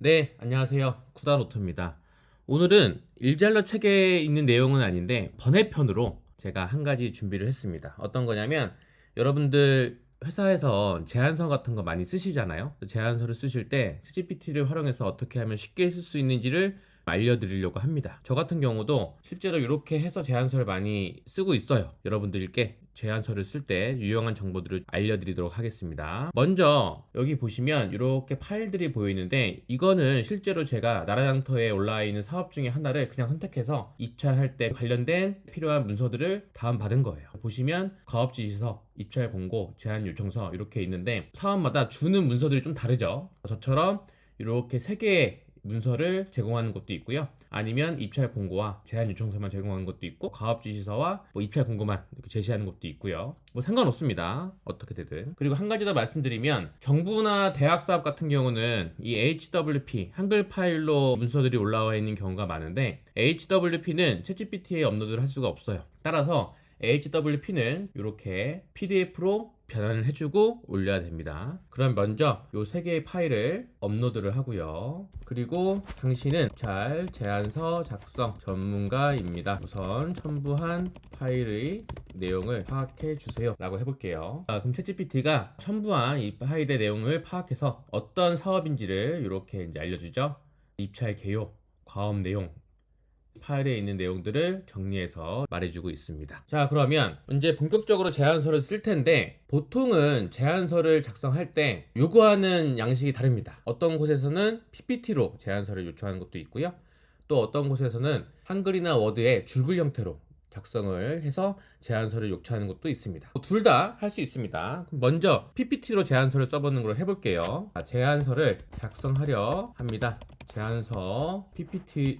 네, 안녕하세요. 쿠다노트입니다. 오늘은 일잘러 책에 있는 내용은 아닌데 번외편으로 제가 한 가지 준비를 했습니다. 어떤 거냐면 여러분들 회사에서 제안서 같은 거 많이 쓰시잖아요. 제안서를 쓰실 때 챗GPT를 활용해서 어떻게 하면 쉽게 쓸 수 있는지를 알려드리려고 합니다. 저 같은 경우도 실제로 이렇게 해서 제안서를 많이 쓰고 있어요. 여러분들께 제안서를 쓸 때 유용한 정보들을 알려드리도록 하겠습니다. 먼저 여기 보시면 이렇게 파일들이 보이는데 이거는 실제로 제가 나라장터에 올라와 있는 사업 중에 하나를 그냥 선택해서 입찰할 때 관련된 필요한 문서들을 다운받은 거예요. 보시면 가업지시서, 입찰 공고, 제안 요청서 이렇게 있는데 사업마다 주는 문서들이 좀 다르죠. 저처럼 이렇게 세 개의 문서를 제공하는 곳도 있고요. 아니면 입찰 공고와 제안 요청서만 제공하는 것도 있고 가업 지시서와 뭐 입찰 공고만 이렇게 제시하는 것도 있고요. 뭐 상관없습니다. 어떻게 되든. 그리고 한 가지 더 말씀드리면 정부나 대학 사업 같은 경우는 이 HWP 한글 파일로 문서들이 올라와 있는 경우가 많은데 HWP는 챗GPT에 업로드를 할 수가 없어요. 따라서 HWP는 이렇게 PDF로 변환을 해주고 올려야 됩니다. 그럼 먼저 이 세 개의 파일을 업로드를 하고요. 그리고 당신은 잘 제안서 작성 전문가입니다. 우선 첨부한 파일의 내용을 파악해 주세요 라고 해볼게요. 그럼 챗GPT가 첨부한 이 파일의 내용을 파악해서 어떤 사업인지를 이렇게 이제 알려주죠. 입찰 개요, 과업 내용, 파일에 있는 내용들을 정리해서 말해주고 있습니다. 자, 그러면 이제 본격적으로 제안서를 쓸 텐데 보통은 제안서를 작성할 때 요구하는 양식이 다릅니다. 어떤 곳에서는 PPT로 제안서를 요청하는 것도 있고요. 또 어떤 곳에서는 한글이나 워드의 줄글 형태로 작성을 해서 제안서를 요청하는 것도 있습니다. 둘 다 할 수 있습니다. 먼저 PPT로 제안서를 써보는 걸 해볼게요. 제안서를 작성하려 합니다. 제안서 PPT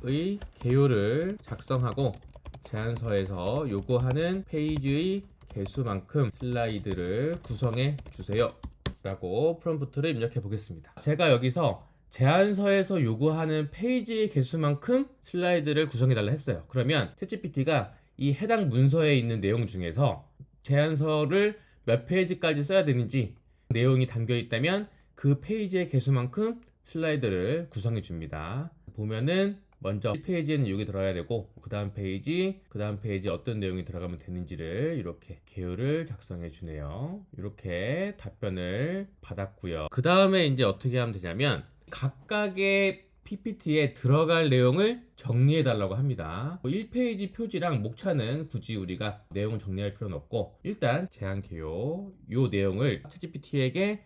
의 개요를 작성하고 제안서에서 요구하는 페이지의 개수만큼 슬라이드를 구성해 주세요 라고 프롬프트를 입력해 보겠습니다. 제가 여기서 제안서에서 요구하는 페이지 개수만큼 슬라이드를 구성해 달라 했어요. 그러면 챗GPT가 이 해당 문서에 있는 내용 중에서 제안서를 몇 페이지까지 써야 되는지 내용이 담겨 있다면 그 페이지의 개수만큼 슬라이드를 구성해 줍니다. 보면은 먼저 1페이지에는 여기 들어가야 되고 그 다음 페이지 어떤 내용이 들어가면 되는지를 이렇게 개요를 작성해 주네요. 이렇게 답변을 받았고요. 그 다음에 이제 어떻게 하면 되냐면 각각의 PPT에 들어갈 내용을 정리해 달라고 합니다. 1페이지 표지랑 목차는 굳이 우리가 내용을 정리할 필요는 없고 일단 제안 개요 요 내용을 챗GPT에게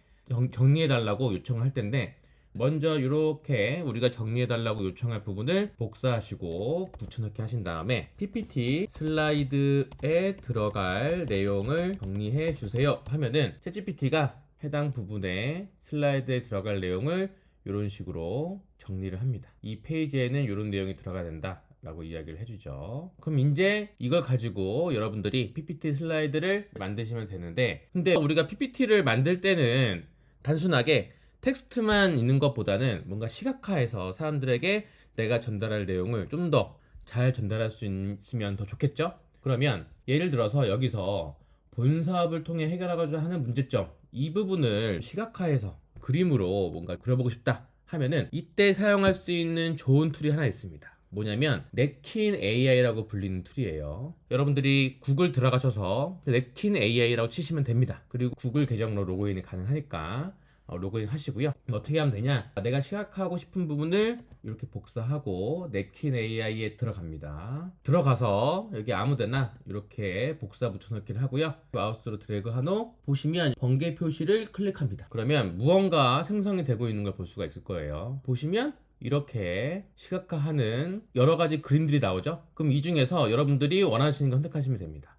정리해 달라고 요청을 할 텐데 먼저 이렇게 우리가 정리해달라고 요청할 부분을 복사하시고 붙여넣기 하신 다음에 PPT 슬라이드에 들어갈 내용을 정리해 주세요 하면은 챗GPT가 해당 부분에 슬라이드에 들어갈 내용을 이런 식으로 정리를 합니다. 이 페이지에는 이런 내용이 들어가야 된다 라고 이야기를 해주죠. 그럼 이제 이걸 가지고 여러분들이 PPT 슬라이드를 만드시면 되는데 근데 우리가 PPT를 만들 때는 단순하게 텍스트만 있는 것보다는 뭔가 시각화해서 사람들에게 내가 전달할 내용을 좀 더 잘 전달할 수 있으면 더 좋겠죠? 그러면 예를 들어서 여기서 본 사업을 통해 해결하고자 하는 문제점 이 부분을 시각화해서 그림으로 뭔가 그려보고 싶다 하면은 이때 사용할 수 있는 좋은 툴이 하나 있습니다. 뭐냐면 냅킨 AI라고 불리는 툴이에요. 여러분들이 구글 들어가셔서 냅킨 AI라고 치시면 됩니다. 그리고 구글 계정으로 로그인이 가능하니까 로그인 하시고요. 어떻게 하면 되냐? 내가 시각화하고 싶은 부분을 이렇게 복사하고 냅킨 AI에 들어갑니다. 들어가서 여기 아무데나 이렇게 복사 붙여넣기를 하고요. 마우스로 드래그한 후 보시면 번개 표시를 클릭합니다. 그러면 무언가 생성이 되고 있는 걸 볼 수가 있을 거예요. 보시면 이렇게 시각화하는 여러 가지 그림들이 나오죠. 그럼 이 중에서 여러분들이 원하시는 거 선택하시면 됩니다.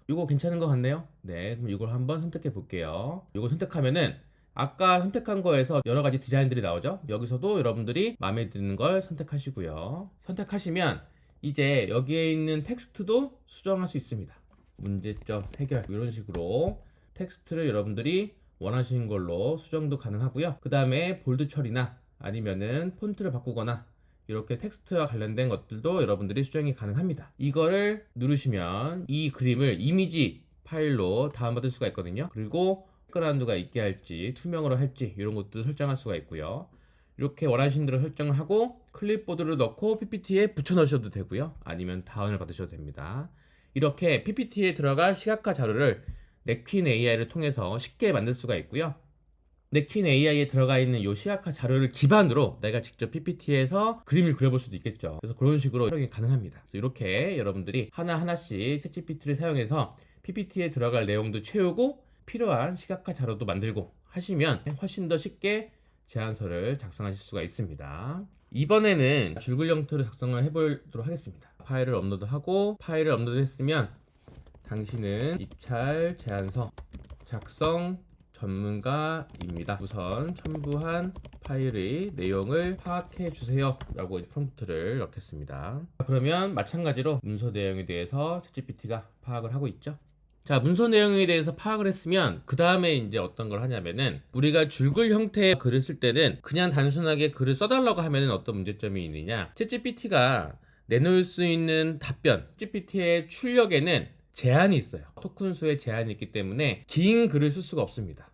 이거 괜찮은 것 같네요. 네, 그럼 이걸 한번 선택해 볼게요. 이거 선택하면은 아까 선택한 거에서 여러 가지 디자인들이 나오죠. 여기서도 여러분들이 마음에 드는 걸 선택하시고요. 선택하시면 이제 여기에 있는 텍스트도 수정할 수 있습니다. 문제점 해결 이런 식으로 텍스트를 여러분들이 원하시는 걸로 수정도 가능하고요. 그 다음에 볼드 처리나 아니면은 폰트를 바꾸거나 이렇게 텍스트와 관련된 것들도 여러분들이 수정이 가능합니다. 이거를 누르시면 이 그림을 이미지 파일로 다운받을 수가 있거든요. 그리고 백그라운드가 있게 할지 투명으로 할지 이런 것도 설정할 수가 있고요. 이렇게 원하시는 대로 설정하고 클립보드를 넣고 PPT에 붙여 넣으셔도 되고요. 아니면 다운을 받으셔도 됩니다. 이렇게 PPT에 들어갈 시각화 자료를 넥퀸 AI를 통해서 쉽게 만들 수가 있고요. 넥퀸 AI에 들어가 있는 이 시각화 자료를 기반으로 내가 직접 PPT에서 그림을 그려볼 수도 있겠죠. 그래서 그런 식으로 활용이 가능합니다. 그래서 이렇게 여러분들이 하나하나씩 챗GPT를 사용해서 PPT에 들어갈 내용도 채우고 필요한 시각화 자료도 만들고 하시면 훨씬 더 쉽게 제안서를 작성하실 수가 있습니다. 이번에는 줄글 형태로 작성을 해보도록 하겠습니다. 파일을 업로드하고 파일을 업로드했으면 당신은 입찰 제안서 작성 전문가입니다. 우선 첨부한 파일의 내용을 파악해 주세요 라고 프롬프트를 넣겠습니다. 그러면 마찬가지로 문서 내용에 대해서 챗GPT가 파악을 하고 있죠. 자, 문서 내용에 대해서 파악을 했으면 그 다음에 이제 어떤 걸 하냐면은 우리가 줄글 형태의 글을 쓸 때는 그냥 단순하게 글을 써달라고 하면은 어떤 문제점이 있느냐, 챗GPT가 내놓을 수 있는 답변, 챗GPT의 출력에는 제한이 있어요. 토큰 수에 제한이 있기 때문에 긴 글을 쓸 수가 없습니다.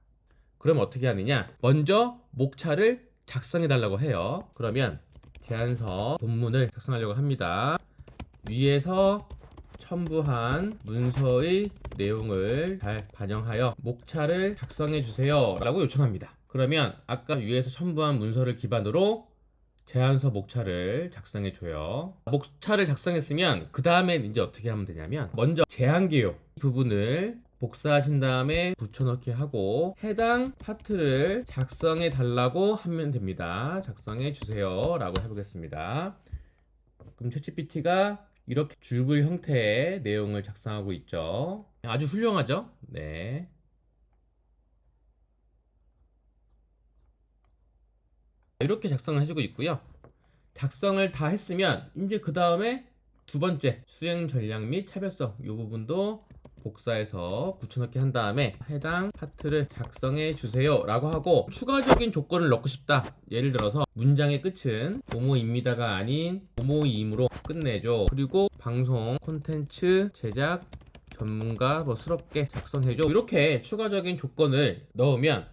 그럼 어떻게 하느냐, 먼저 목차를 작성해 달라고 해요. 그러면 제안서 본문을 작성하려고 합니다. 위에서 첨부한 문서의 내용을 잘 반영하여 목차를 작성해 주세요 라고 요청합니다. 그러면 아까 위에서 첨부한 문서를 기반으로 제안서 목차를 작성해 줘요. 목차를 작성했으면 그 다음에 이제 어떻게 하면 되냐면 먼저 제한개요 부분을 복사하신 다음에 붙여넣기 하고 해당 파트를 작성해 달라고 하면 됩니다. 작성해 주세요 라고 해보겠습니다. 그럼 챗GPT가 이렇게 줄글 형태의 내용을 작성하고 있죠. 아주 훌륭하죠? 네. 이렇게 작성을 해주고 있고요. 작성을 다 했으면 이제 그 다음에 두 번째 수행 전략 및 차별성 이 부분도 복사해서 붙여넣기 한 다음에 해당 파트를 작성해 주세요 라고 하고 추가적인 조건을 넣고 싶다. 예를 들어서 문장의 끝은 뭐뭐입니다가 아닌 뭐뭐임으로 끝내줘. 그리고 방송 콘텐츠 제작 전문가 스럽게 작성해줘. 이렇게 추가적인 조건을 넣으면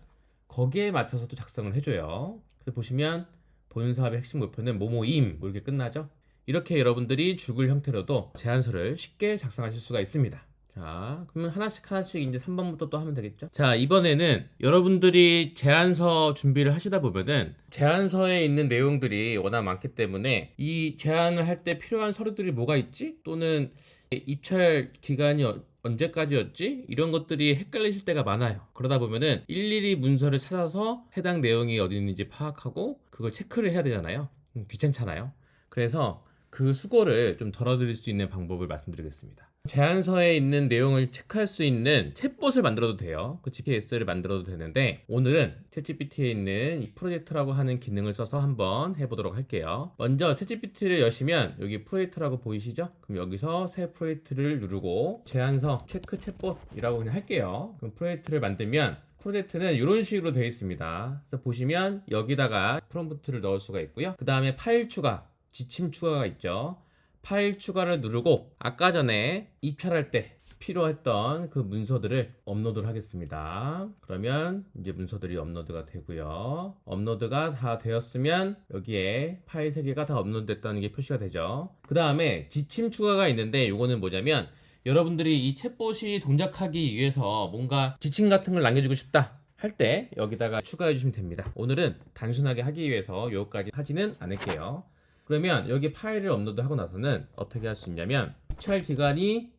거기에 맞춰서 또 작성을 해줘요. 그래서 보시면 본 사업의 핵심 목표는 뭐뭐임 이렇게 끝나죠. 이렇게 여러분들이 줄글 형태로도 제안서를 쉽게 작성하실 수가 있습니다. 자, 그러면 하나씩 이제 3번부터 또 하면 되겠죠. 자, 이번에는 여러분들이 제안서 준비를 하시다 보면은 제안서에 있는 내용들이 워낙 많기 때문에 이 제안을 할 때 필요한 서류들이 뭐가 있지? 또는 입찰 기간이 언제까지였지? 이런 것들이 헷갈리실 때가 많아요. 그러다 보면은 일일이 문서를 찾아서 해당 내용이 어디 있는지 파악하고 그걸 체크를 해야 되잖아요. 귀찮잖아요. 그래서 그 수고를 좀 덜어드릴 수 있는 방법을 말씀드리겠습니다. 제안서에 있는 내용을 체크할 수 있는 챗봇을 만들어도 돼요. 그 GPS를 만들어도 되는데 오늘은 챗GPT에 있는 이 프로젝트라고 하는 기능을 써서 한번 해보도록 할게요. 먼저 챗GPT를 여시면 여기 프로젝트라고 보이시죠? 그럼 여기서 새 프로젝트를 누르고 제안서 체크 챗봇이라고 그냥 할게요. 그럼 프로젝트를 만들면 프로젝트는 이런 식으로 되어 있습니다. 그래서 보시면 여기다가 프롬프트를 넣을 수가 있고요. 그 다음에 파일 추가, 지침 추가가 있죠. 파일 추가를 누르고 아까 전에 입찰할 때 필요했던 그 문서들을 업로드를 하겠습니다. 그러면 이제 문서들이 업로드가 되고요. 업로드가 다 되었으면 여기에 파일 3개가 다 업로드됐다는 게 표시가 되죠. 그 다음에 지침 추가가 있는데 이거는 뭐냐면 여러분들이 이 챗봇이 동작하기 위해서 뭔가 지침 같은 걸 남겨주고 싶다 할 때 여기다가 추가해 주시면 됩니다. 오늘은 단순하게 하기 위해서 여기까지 하지는 않을게요. 그러면 여기 파일을 업로드하고 나서는 어떻게 할 수 있냐면 입찰 기간이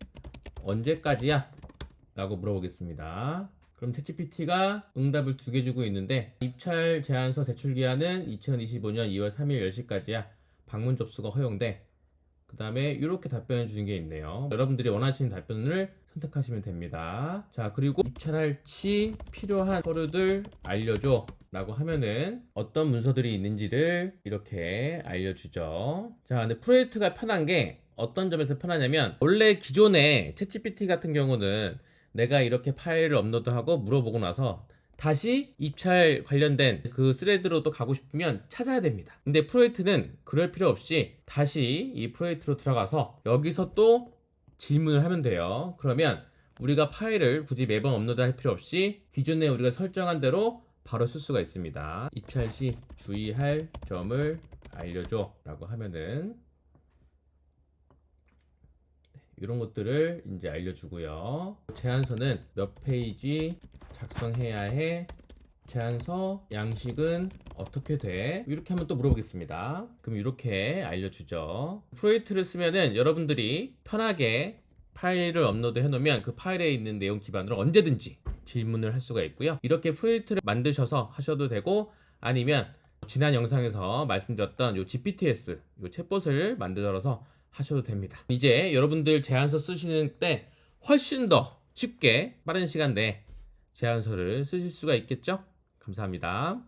언제까지야? 라고 물어보겠습니다. 그럼 챗GPT가 응답을 2개 주고 있는데 입찰 제안서 제출 기한은 2025년 2월 3일 10시까지야. 방문 접수가 허용돼. 그 다음에 이렇게 답변해 주는 게 있네요. 여러분들이 원하시는 답변을 선택하시면 됩니다. 자, 그리고 입찰할 시 필요한 서류들 알려줘 라고 하면은 어떤 문서들이 있는지를 이렇게 알려주죠. 자, 근데 프로젝트가 편한 게 어떤 점에서 편하냐면 원래 기존의 챗GPT 같은 경우는 내가 이렇게 파일을 업로드하고 물어보고 나서 다시 입찰 관련된 그 스레드로 또 가고 싶으면 찾아야 됩니다. 근데 프로젝트는 그럴 필요 없이 다시 이 프로젝트로 들어가서 여기서 또 질문을 하면 돼요. 그러면 우리가 파일을 굳이 매번 업로드 할 필요 없이 기존에 우리가 설정한 대로 바로 쓸 수가 있습니다. 입찰 시 주의할 점을 알려줘 라고 하면은 이런 것들을 이제 알려주고요. 제안서는 몇 페이지 작성해야 해? 제안서 양식은 어떻게 돼? 이렇게 한번 또 물어보겠습니다. 그럼 이렇게 알려주죠. 프로젝트를 쓰면은 여러분들이 편하게 파일을 업로드 해놓으면 그 파일에 있는 내용 기반으로 언제든지 질문을 할 수가 있고요. 이렇게 프로젝트를 만드셔서 하셔도 되고, 아니면 지난 영상에서 말씀드렸던 요 GPTS 요 챗봇을 만들어서 하셔도 됩니다. 이제 여러분들 제안서 쓰시는 때 훨씬 더 쉽게 빠른 시간 내에 제안서를 쓰실 수가 있겠죠? 감사합니다.